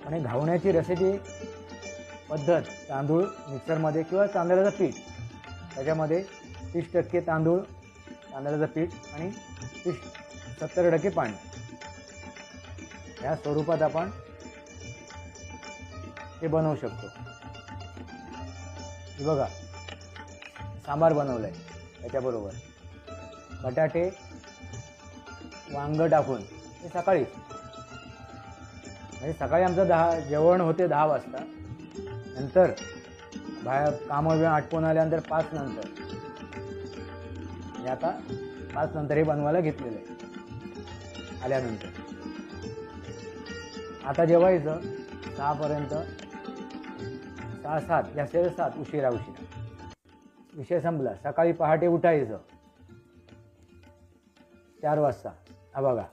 आणि घावण्याची रसेची पद्धत तांदूळ मिक्सरमध्ये किंवा तांदळाचं पीठ त्याच्यामध्ये 30% तांदळाचं पीठ आणि 70% पाणी या स्वरूपात आपण हे बनवू शकतो. हे बघा सांबार बनवलं आहे. त्याच्याबरोबर बटाटे वांग टाकून हे सकाळीच म्हणजे सकाळी आमचं जेवण होते 10 वाजता. नंतर बाहेर कामं आटपून आल्यानंतर 5 नंतर म्हणजे आता 5 नंतर हे बनवायला घेतलेलं आहे. आल्यानंतर आता जेवायचं 6पर्यंत 6-7 जास्तीत 7 उशिरा विषय संपला. सकाळी पहाटे उठायचं 4 वाजता. हा बघा